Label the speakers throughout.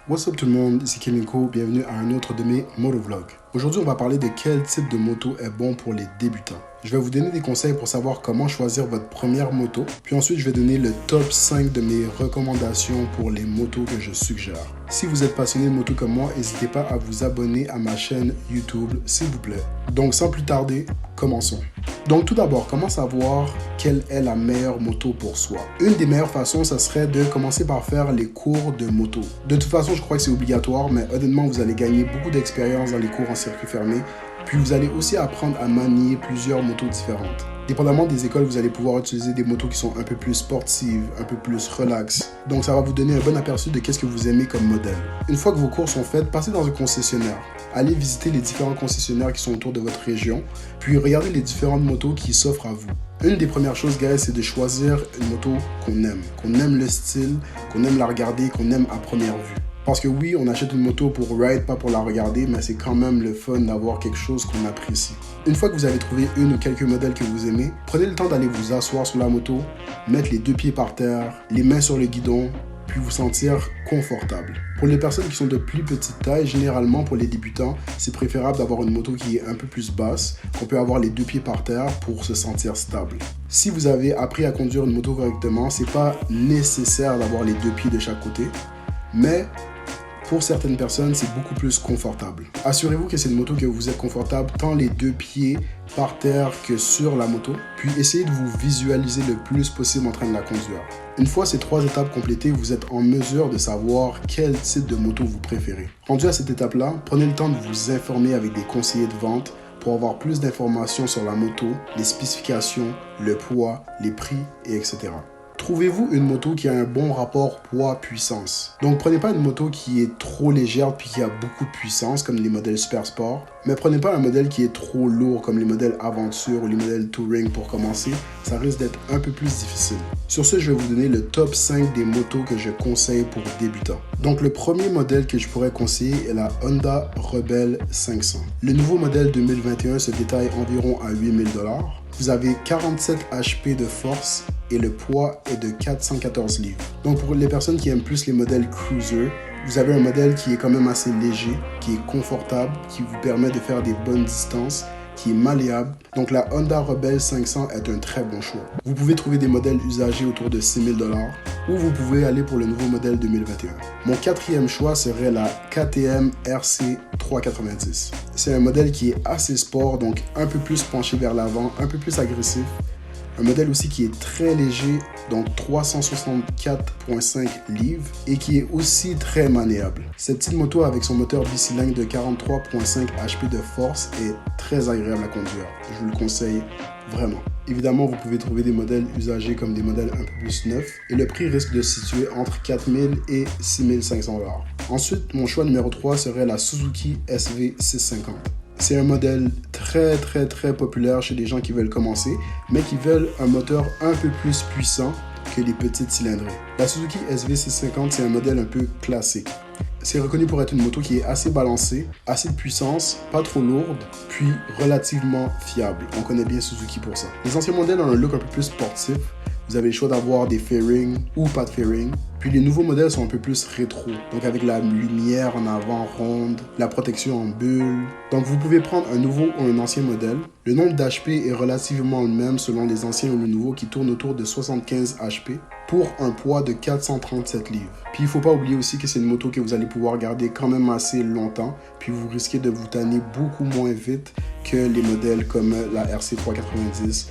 Speaker 1: What's up tout le monde, ici Keminko, bienvenue à un autre de mes motovlogs. Aujourd'hui on va parler de quel type de moto est bon pour les débutants. Je vais vous donner des conseils pour savoir comment choisir votre première moto, puis ensuite je vais donner le top 5 de mes recommandations pour les motos que je suggère. Si vous êtes passionné de moto comme moi, n'hésitez pas à vous abonner à ma chaîne YouTube s'il vous plaît. Donc sans plus tarder, commençons. Donc tout d'abord, comment savoir quelle est la meilleure moto pour soi? Une des meilleures façons, ça serait de commencer par faire les cours de moto. De toute façon, je crois que c'est obligatoire, mais honnêtement, vous allez gagner beaucoup d'expérience dans les cours en circuit fermé. Puis vous allez aussi apprendre à manier plusieurs motos différentes. Dépendamment des écoles, vous allez pouvoir utiliser des motos qui sont un peu plus sportives, un peu plus relax. Donc ça va vous donner un bon aperçu de qu'est-ce que vous aimez comme modèle. Une fois que vos cours sont faits, passez dans un concessionnaire. Allez visiter les différents concessionnaires qui sont autour de votre région, puis regardez les différentes motos qui s'offrent à vous. Une des premières choses, guys, c'est de choisir une moto qu'on aime le style, qu'on aime la regarder, qu'on aime à première vue. Parce que oui, on achète une moto pour ride, pas pour la regarder, mais c'est quand même le fun d'avoir quelque chose qu'on apprécie. Une fois que vous avez trouvé une ou quelques modèles que vous aimez, prenez le temps d'aller vous asseoir sur la moto, mettre les deux pieds par terre, les mains sur le guidon, puis vous sentir confortable. Pour les personnes qui sont de plus petite taille, généralement pour les débutants, c'est préférable d'avoir une moto qui est un peu plus basse, qu'on peut avoir les deux pieds par terre pour se sentir stable. Si vous avez appris à conduire une moto correctement, c'est pas nécessaire d'avoir les deux pieds de chaque côté, mais pour certaines personnes, c'est beaucoup plus confortable. Assurez-vous que c'est une moto que vous êtes confortable tant les deux pieds par terre que sur la moto, puis essayez de vous visualiser le plus possible en train de la conduire. Une fois ces 3 étapes complétées, vous êtes en mesure de savoir quel type de moto vous préférez. Rendu à cette étape-là, prenez le temps de vous informer avec des conseillers de vente pour avoir plus d'informations sur la moto, les spécifications, le poids, les prix, et etc. Trouvez-vous une moto qui a un bon rapport poids-puissance. Donc prenez pas une moto qui est trop légère puis qui a beaucoup de puissance comme les modèles Super Sport, mais prenez pas un modèle qui est trop lourd comme les modèles Aventure ou les modèles Touring pour commencer, ça risque d'être un peu plus difficile. Sur ce, je vais vous donner le top 5 des motos que je conseille pour débutants. Donc le premier modèle que je pourrais conseiller est la Honda Rebel 500. Le nouveau modèle 2021 se détaille environ à 8 000 $. Vous avez 47 HP de force et le poids est de 414 livres. Donc pour les personnes qui aiment plus les modèles cruiser, vous avez un modèle qui est quand même assez léger, qui est confortable, qui vous permet de faire des bonnes distances, qui est malléable. Donc la Honda Rebel 500 est un très bon choix. Vous pouvez trouver des modèles usagés autour de 6 000 $ ou vous pouvez aller pour le nouveau modèle 2021. Mon quatrième choix serait la KTM RC 390. C'est un modèle qui est assez sport, donc un peu plus penché vers l'avant, un peu plus agressif. Un modèle aussi qui est très léger, donc 364,5 livres et qui est aussi très maniable. Cette petite moto avec son moteur bicylindre de 43,5 HP de force est très agréable à conduire. Je vous le conseille vraiment. Évidemment, vous pouvez trouver des modèles usagés comme des modèles un peu plus neufs et le prix risque de se situer entre 4 000 et 6 500 $. Ensuite, mon choix numéro 3 serait la Suzuki SV650. C'est un modèle très populaire chez les gens qui veulent commencer, mais qui veulent un moteur un peu plus puissant que les petites cylindrées. La Suzuki SV650, c'est un modèle un peu classique. C'est reconnu pour être une moto qui est assez balancée, assez de puissance, pas trop lourde, puis relativement fiable. On connaît bien Suzuki pour ça. Les anciens modèles ont un look un peu plus sportif. Vous avez le choix d'avoir des fairings ou pas de fairing. Puis les nouveaux modèles sont un peu plus rétro, donc avec la lumière en avant ronde, la protection en bulle. Donc vous pouvez prendre un nouveau ou un ancien modèle. Le nombre d'HP est relativement le même selon les anciens ou le nouveau qui tourne autour de 75 HP pour un poids de 437 livres. Puis il ne faut pas oublier aussi que c'est une moto que vous allez pouvoir garder quand même assez longtemps, puis vous risquez de vous tanner beaucoup moins vite que les modèles comme la RC 390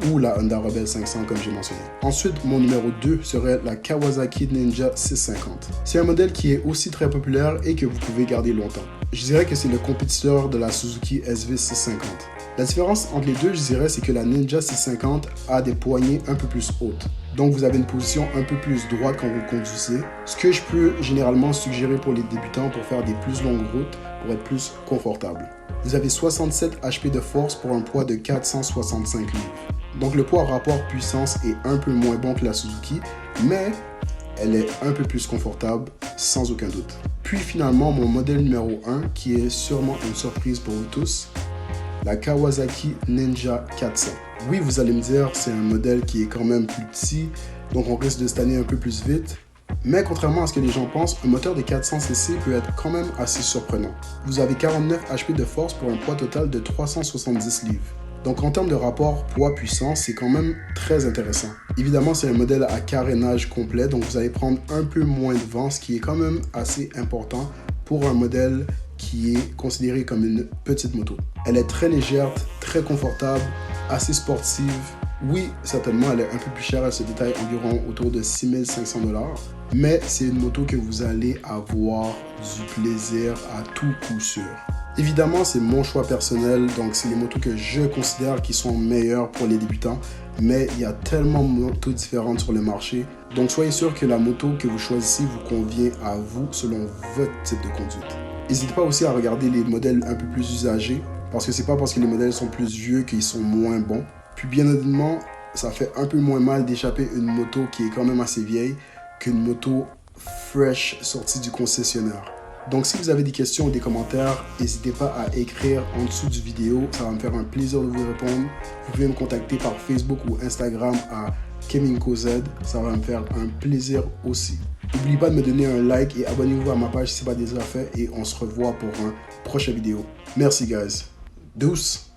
Speaker 1: ou la Honda Rebel 500 comme j'ai mentionné. Ensuite, mon numéro 2 serait la Kawasaki Ninja 650. C'est un modèle qui est aussi très populaire et que vous pouvez garder longtemps. Je dirais que c'est le compétiteur de la Suzuki SV650. La différence entre les deux, je dirais, c'est que la Ninja 650 a des poignées un peu plus hautes. Donc vous avez une position un peu plus droite quand vous conduisez, ce que je peux généralement suggérer pour les débutants pour faire des plus longues routes, pour être plus confortable. Vous avez 67 HP de force pour un poids de 465 livres. Donc le poids rapport puissance est un peu moins bon que la Suzuki, mais elle est un peu plus confortable sans aucun doute. Puis finalement mon modèle numéro 1 qui est sûrement une surprise pour vous tous, la Kawasaki Ninja 400. Oui, vous allez me dire, c'est un modèle qui est quand même plus petit, donc on risque de stagner un peu plus vite. Mais contrairement à ce que les gens pensent, un moteur de 400cc peut être quand même assez surprenant. Vous avez 49 HP de force pour un poids total de 370 livres. Donc en termes de rapport poids-puissance, c'est quand même très intéressant. Évidemment, c'est un modèle à carénage complet, donc vous allez prendre un peu moins de vent, ce qui est quand même assez important pour un modèle qui est considéré comme une petite moto. Elle est très légère, très confortable, assez sportive. Oui, certainement, elle est un peu plus chère, elle se détaille environ autour de 6 500 $, mais c'est une moto que vous allez avoir du plaisir à tout coup sûr. Évidemment, c'est mon choix personnel, donc c'est les motos que je considère qui sont meilleures pour les débutants, mais il y a tellement de motos différentes sur le marché, donc soyez sûr que la moto que vous choisissez vous convient à vous selon votre type de conduite. N'hésitez pas aussi à regarder les modèles un peu plus usagés, parce que c'est pas parce que les modèles sont plus vieux qu'ils sont moins bons. Puis bien évidemment, ça fait un peu moins mal d'échapper une moto qui est quand même assez vieille qu'une moto fresh sortie du concessionnaire. Donc si vous avez des questions ou des commentaires, n'hésitez pas à écrire en dessous du vidéo, ça va me faire un plaisir de vous répondre. Vous pouvez me contacter par Facebook ou Instagram à KemingcoZ, ça va me faire un plaisir aussi. N'oubliez pas de me donner un like et abonnez-vous à ma page si ce n'est pas déjà fait et on se revoit pour une prochaine vidéo. Merci guys. Douce!